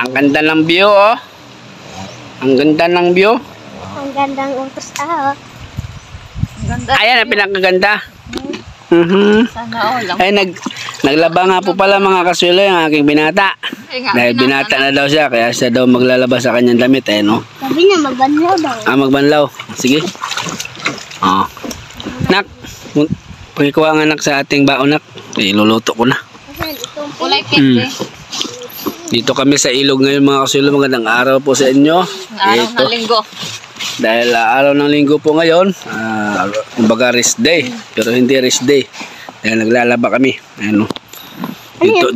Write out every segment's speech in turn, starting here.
Ang ganda ng view, oh. Ang ganda ng view. Ang gandang utos, oh. Ayan ang pinakaganda. Sana all. Ay, naglaba nga po pala mga kasulo yung aking binata. Dahil binata na daw siya, kaya siya daw maglalaba sa kanyang damit, eh, no? Sabi niya, magbanlaw daw. Magbanlaw. Sige. Oh. Nak, pakikuha nga nak sa ating baon, nak. Iluluto ko na. Kulay pink, eh. Dito kami sa ilog ngayon mga kasulo. Magandang araw po sa inyo. Araw ng linggo. Dahil araw ng linggo po ngayon, kumbaga rest day, pero hindi rest day. Dahil naglalaba kami. Ano?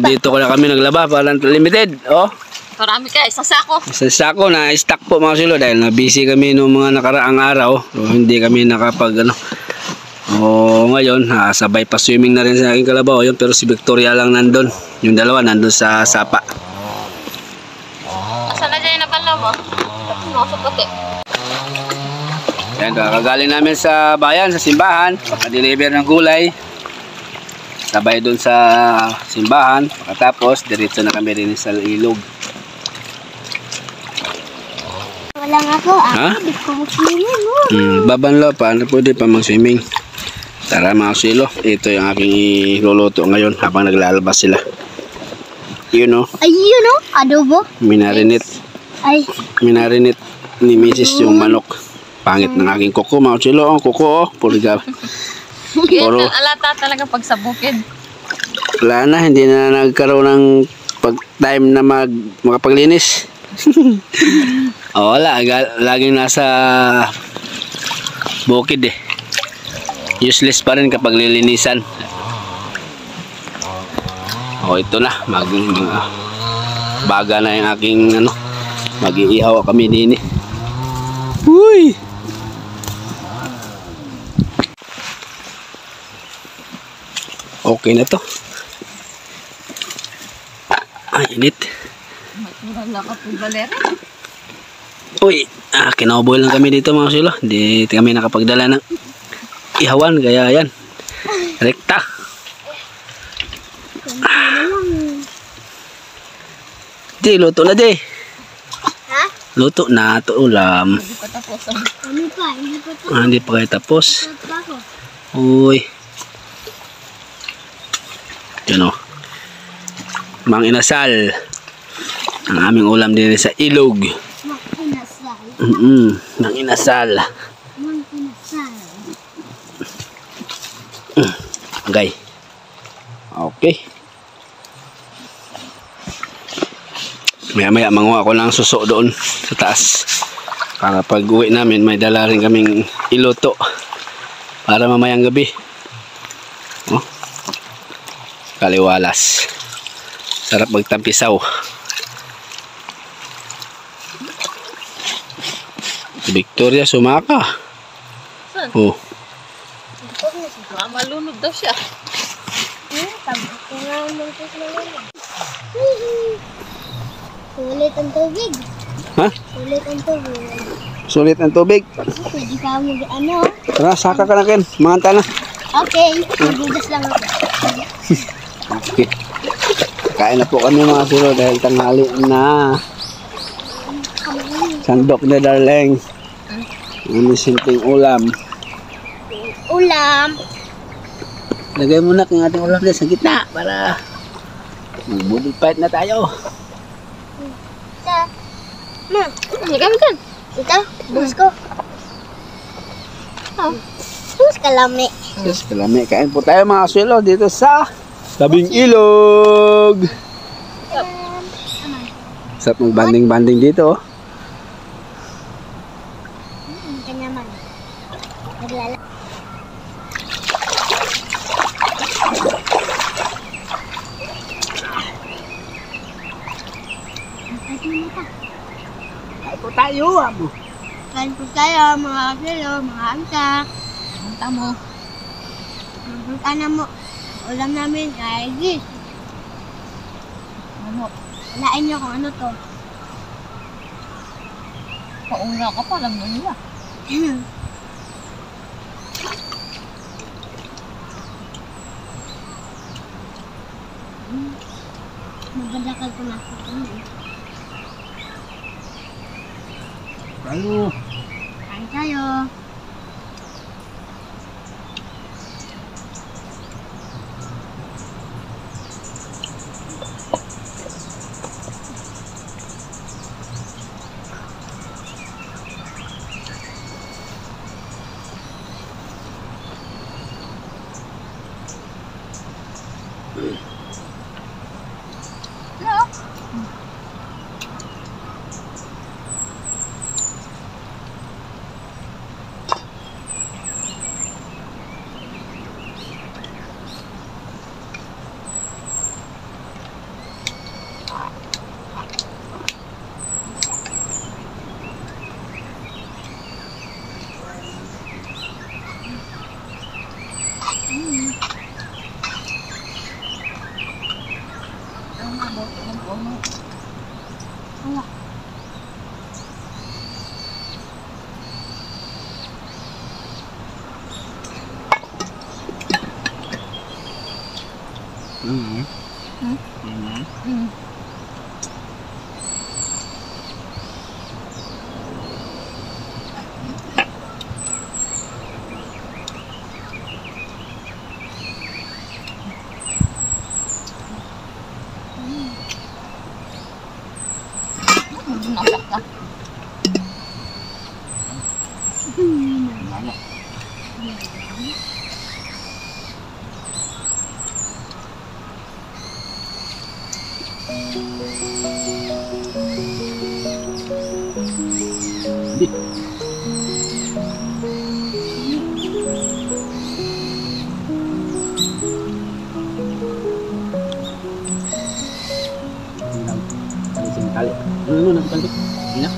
Dito ko na kami naglaba para limited. Oh. Marami ka, isang sako. Isang sako na stock po mga kasulo dahil na busy kami noong mga nakaraang araw. So, hindi kami nakapag ano. Ngayon, sabay pa swimming na rin sa aking kalabaw. Yun, pero si Victoria lang nandun. Yung dalawa nandun sa sapa. Asa na dyan yung nabalaw mo? Nasa puti. Yan, kakagaling namin sa bayan, sa simbahan. Pagka-deliver ng gulay. Sabay dun sa simbahan. Pagkatapos, diretso na kami rin sa ilog. Wala nga ako, hindi ko mag-swimming. Babanlaw pa, pwede pa mag-swimming. Tara mga silo, ito yung aking iluluto ngayon habang naglalabas sila. Yun o. Ayun o, adobo. Minarinit ni Mrs. yung manok. Pangit ng aking kuko mga silo. Kuko puro Alata talaga pag sa bukid. wala na, hindi na nagkaroon ng time na makapaglinis. Wala, laging nasa bukid eh. Useless pa rin kapag lilinisan. Ito na, baga na yung aking mag-iihaw kami din eh. Uy! Okay na to. Init. Wala ka po balere. Uy, kinaboy lang kami dito mga silo. Hindi kami nakapagdala ng ihawan, kaya yan. Rekta. Di, luto na di. Ha? Luto na, ito ulam. Hindi pa tapos. Hindi pa tapos. Hindi pa kayo tapos. Ako. Uy. Yan o. Mang inasal. Ang aming ulam din sa ilog. Mag-inasal. Mang inasal. Mag-inasal. Okay. Okay. Maya-maya manguha ko ng suso doon sa taas. Para pag uwi namin, may dala rin kaming iluto. Para mamayang gabi. Kaliwalas. Sarap magtampisaw. Victoria sumaka. Saan? Malunod daw siya. Sulit ang tubig. Ha? Sulit ang tubig. Sulit ang tubig. Pwede ka mag-ano. Tara, saka ka na Ken. Manganta na. Okay, magugas lang ako. Okay. Kain na po kami mga silo dahil tanghali na. Sandok na darling. Ano simpleng ulam. Ulam. Lagay mo na ang ating ulam dyan sa gitna para mag-body fight na tayo. Ito. Ma, Lagay mo dyan. ito. Bus ko. Bus kalami. Yes, kalami. Kain po tayo mga silo dito sa tabing ilog. Sarap mag-banding-banding dito. Kanya man. Naglala. Kain po tayo. Kain po tayo mga kilo, mga angka. Punta mo. Punta na mo. Ulam namin ay gis. Ano? Alain nyo kung ano to. Pauna ka pa, alam mo nila. Magbadakal ko na sa kanya. Tayo. Kain tayo. Nasak ka. Kali. Ano na kanto? Ina.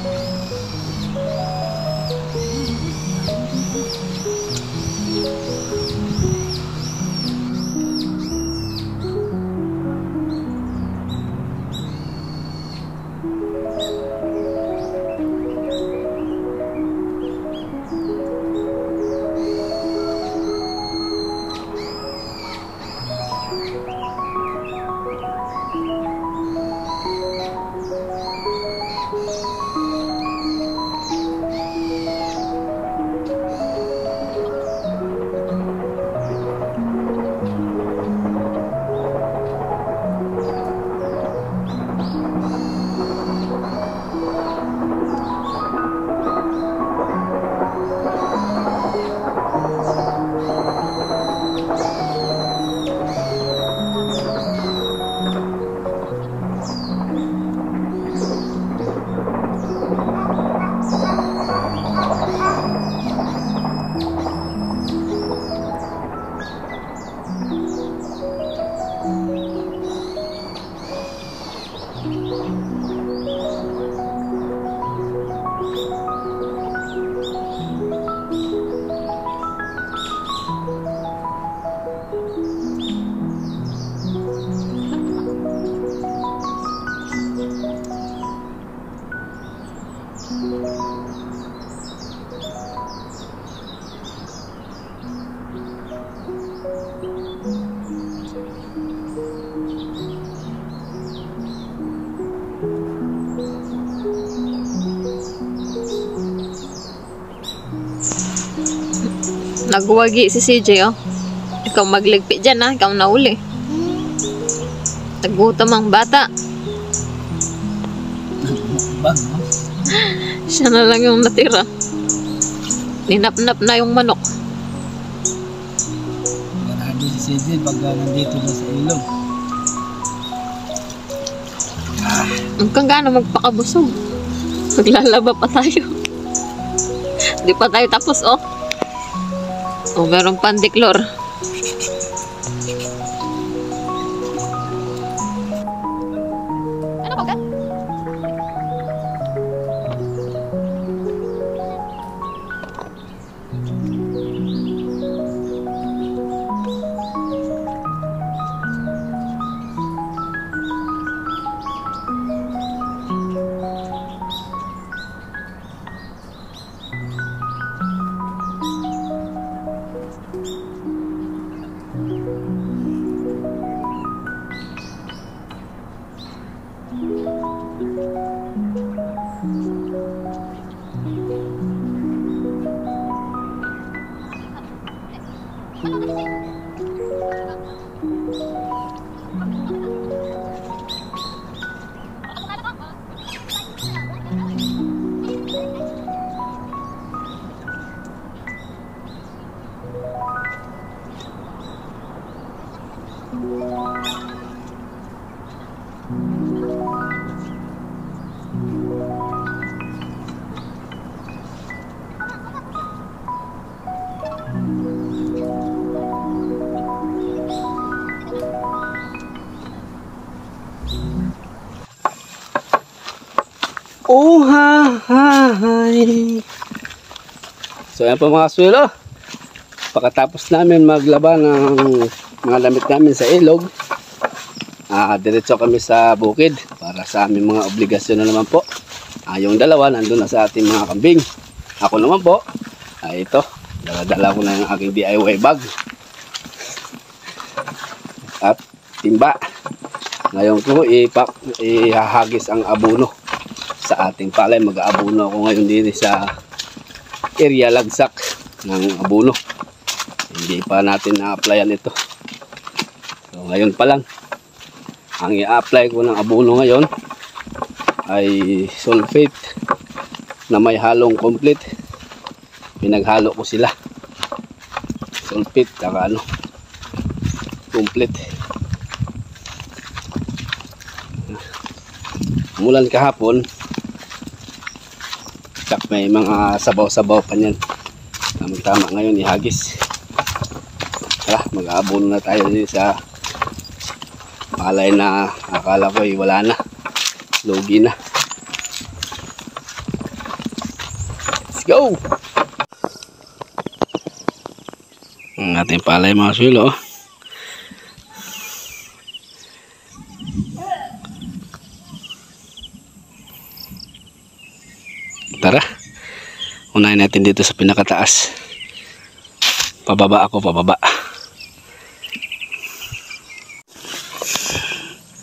Nagwagi si CJ, oh. Ikaw magligpit dyan, ha? Ikaw nauli. Nagutom ang bata. Bang. Siya na lang yung natira. Ninap-nap na yung manok. Ganado si CJ pag nandito na sa ilog. Hanggang gaano magpakabusog. Maglalaba pa tayo. Di pa tayo tapos, oh. Oh, meron pandiklor. Ano ba? Oh, hi! So, yan po mga kasuelo. Pagkatapos namin maglaba ng mga damit namin sa ilog, diretso kami sa bukid para sa aming mga obligasyon na naman po. Yung dalawa nandun na sa ating mga kambing. Ako naman po, ito, dala ko na yung aking DIY bag at timba. Ngayon ko ihahagis ang abono sa ating palay. Mag-aabono ako ngayon din sa area lagsak ng abono. Hindi pa natin na-applyan ito. So ngayon pa lang, ang i-apply ko ng abono ngayon ay sulfate na may halong complete. Pinaghalo ko sila, sulfate saka complete. Umulan kahapon, may mga sabaw-sabaw pa niyan. Tama ngayon ihagis. Tara, mag-aabono na tayo din sa palay na akala ko wala na, lugi na. Let's go! Ang ating palay mga sulo. Tara, unahin natin dito sa pinakataas. Pababa ako, pababa.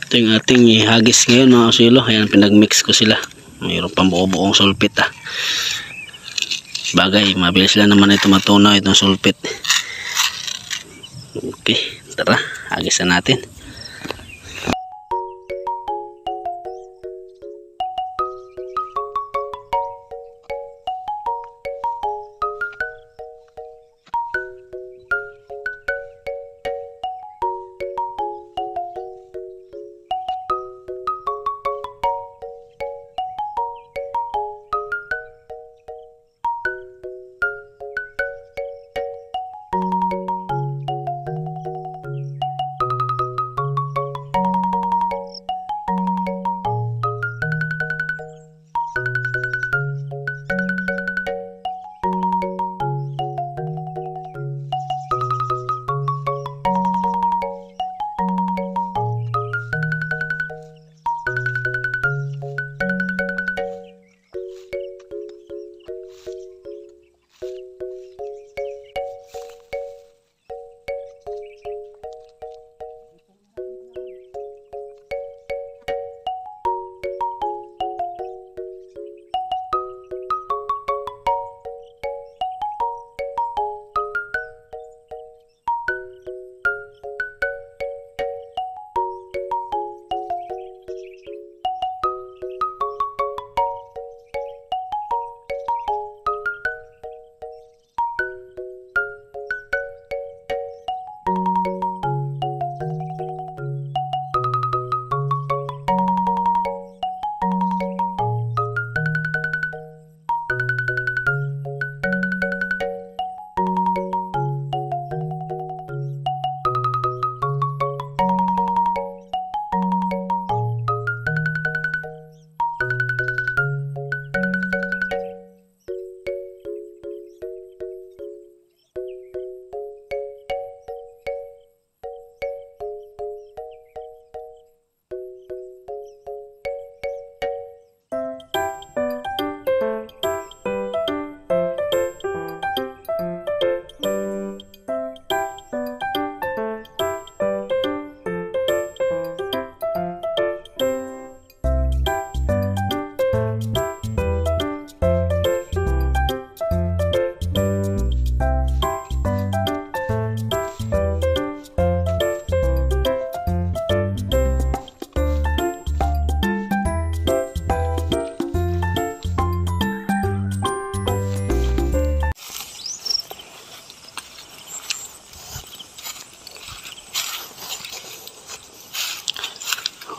Ito yung ating ihagis ngayon mga kasulo. Ayan, pinagmix ko sila. Mayroon pang buo-buong sulpit. Bagay, mabilis lang naman ito matunaw itong sulpit. Okay, tara, hagisan natin.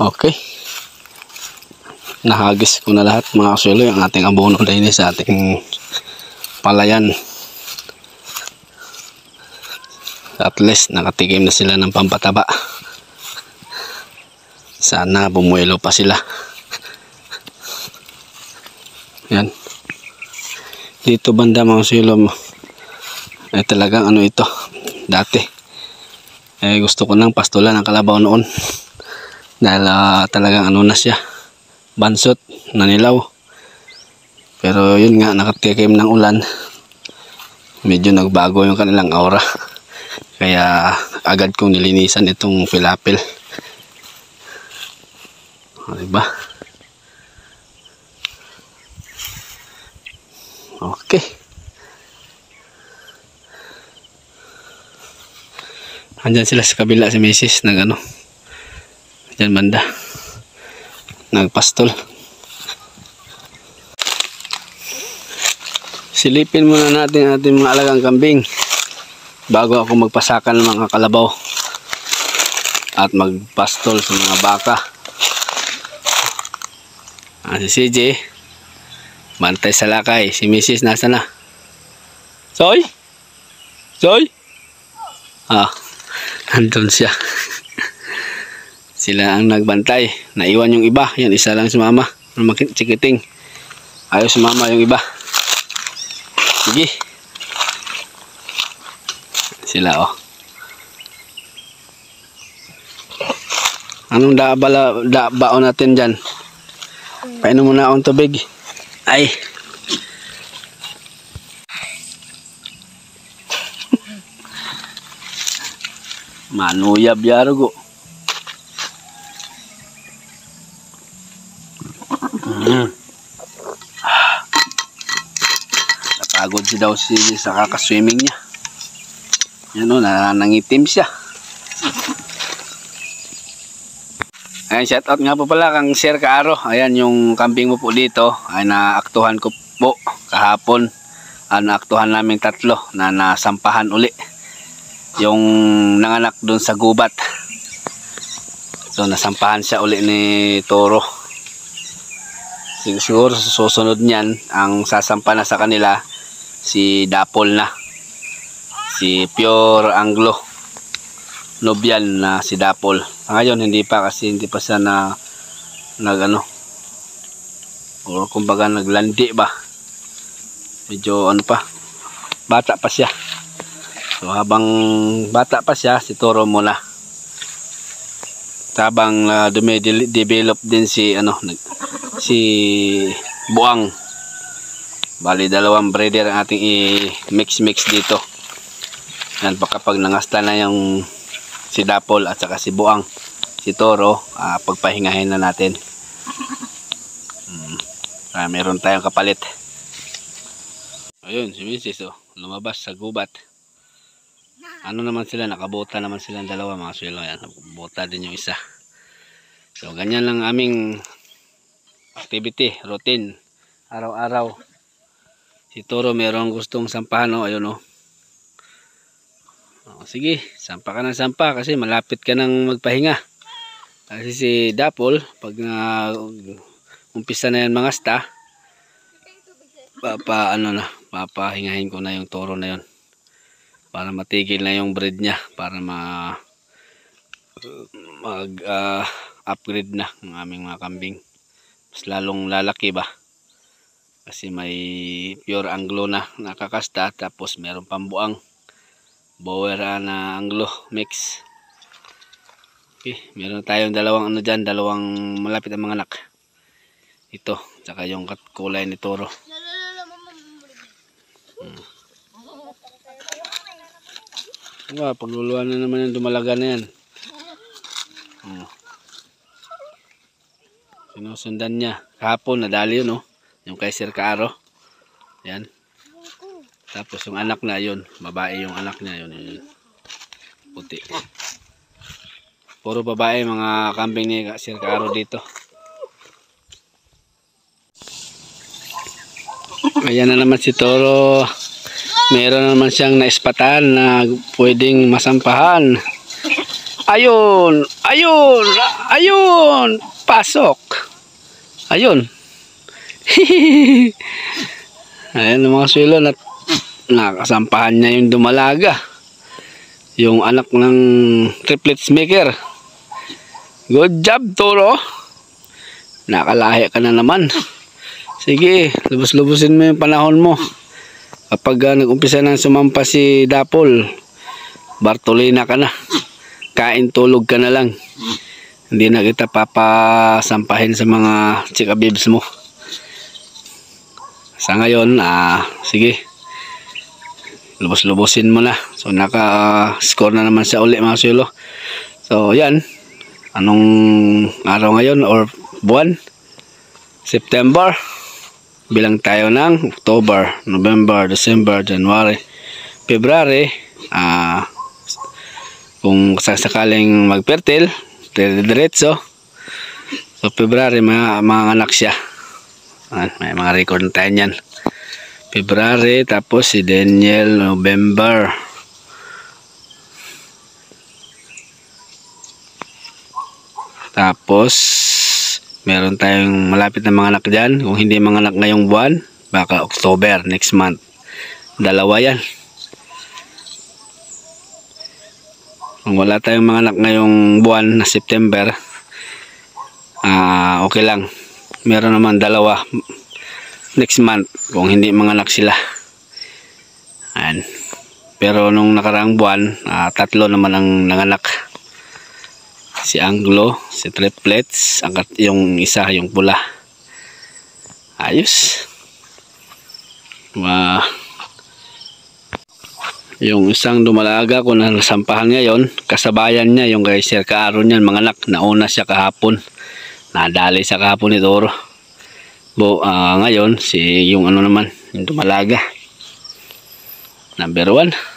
Okay. Nahagis ko na lahat mga kasuelo yung ating abono din sa ating palayan. At least nakatikim na sila ng pampataba. Sana bumuelo pa sila. Yan. Dito banda mga kasuelo ay talagang ano ito dati. Gusto ko nang pastulan ng kalabaw noon. Dahil talagang ano na siya. Bansot, nanilaw. Pero yun nga, nakatikim ng ulan. Medyo nagbago yung kanilang aura. Kaya agad kong nilinisan itong filapil. Diba? Okay. Andyan sila sa kabila si Mrs. nag ano. Diyan banda. Nagpastol. Silipin muna natin ating mga alagang kambing bago ako magpasakan ng mga kalabaw at magpastol sa mga baka. Si CJ bantay sa lakay. Si Mrs. nasa na? Soy? Soy? Nandun siya. Sila ang nagbantay. Naiwan yung iba. Yan, isa lang sumama. Chikiting. Ayaw sumama yung iba. Sige. Sila Anong baon natin dyan? Painom muna akong tubig. Ay. Manuyab yarugo. Napagod si daw sa kakaswimming niya. Yan nanangitim siya. Ayan, shout out nga po pala kang Sir Kaaro. Ayan yung kambing mo po dito ay naaktuhan ko po kahapon. Naaktuhan namin 3 na nasampahan uli. Yung nanganak dun sa gubat. So nasampahan siya uli ni Toro. Siguro sa susunod niyan ang sasampa na sa kanila si Dapol na. Si Pure Anglo Nubian na si Dapol. Ngayon hindi pa kasi hindi pa siya o kumbaga naglandi ba. Medyo pa. Bata pa siya. So habang bata pa siya si Toro muna. Habang dume-develop din si si Buang. Bali 2 breeder ang ating i-mix dito. Yan kapag nangasta na yung si Dapol at saka si Buang, si Toro, pagpahingahin na natin. Meron tayong kapalit. Ayun, si Mrs. lumabas sa gubat. Ano naman sila, nakabota naman silang 2 mga suelo. Yan, nakabota din yung isa. So ganyan lang aming activity, routine, araw-araw. Si Toro merong gustong sampahan, ayun sige, sampa ka ng sampa kasi malapit ka nang magpahinga. Kasi si Dapol, pag umpisa na yan mangasta, papahingahin ko na yung Toro na yon para matigil na yung breed niya, para upgrade na ng aming mga kambing. Mas lalong lalaki ba? Kasi may Pure Anglo na nakakasta, tapos meron pang Buang. Bower na Anglo mix. Okay, meron tayong 2 dyan, 2 malapit ang mga anak. Ito, tsaka yung kulay ni Toro. Pagluluan na naman yung dumalaga na yan. Sinusundan niya. Kahapon nadali yun, yung kay Sir Kaaro. Yan. Tapos yung anak na yun, babae yung anak niya yun, puti. Puro babae mga kambing ni Sir Kaaro dito. Ayan na naman si Toro. Meron naman siyang naispatan na pwedeng masampahan. Ayun! Ayun! Ayun! Pasok! Ayun! Ayan mga sulo, nakasampahan niya yung dumalaga. Yung anak ng triplets maker. Good job, Toro! Nakalahi ka na naman. Sige, lubos-lubusin mo yung panahon mo. Kapag nag-umpisa ng sumampa si Dapol, Bartolina ka na. Kain tulog ka na lang. Hindi na kita papasampahin sa mga chika bibs mo. Sa ngayon, sige. Lubos-lubusin mo na. So naka-score na naman siya uli mga sulo. So yan. Anong araw ngayon or buwan? September. Bilang tayo ng October, November, December, January, February. Kung sakaling magpertil, diretso. So February mga anak siya. May mga record na tayo niyan. February, tapos si Daniel, November. Tapos meron tayong malapit na mga anak dyan. Kung hindi mga anak ngayong buwan, baka October, next month. Dalawa yan. Kung wala tayong mga anak ngayong buwan na September, okay lang. Meron naman dalawa next month kung hindi mga anak sila. Ayan. Pero nung nakaraang buwan, 3 naman ang nanganak. Si Anglo, si triplets, yung isa, yung pula. Ayos. Yung isang dumalaga ko na nasampahan ngayon, kasabayan niya yung kay Sir Kaaron yan, mga anak. Nauna siya kahapon. Nadali sa kahapon ni Toro. Ngayon, yung ano naman, yung dumalaga. Number 1.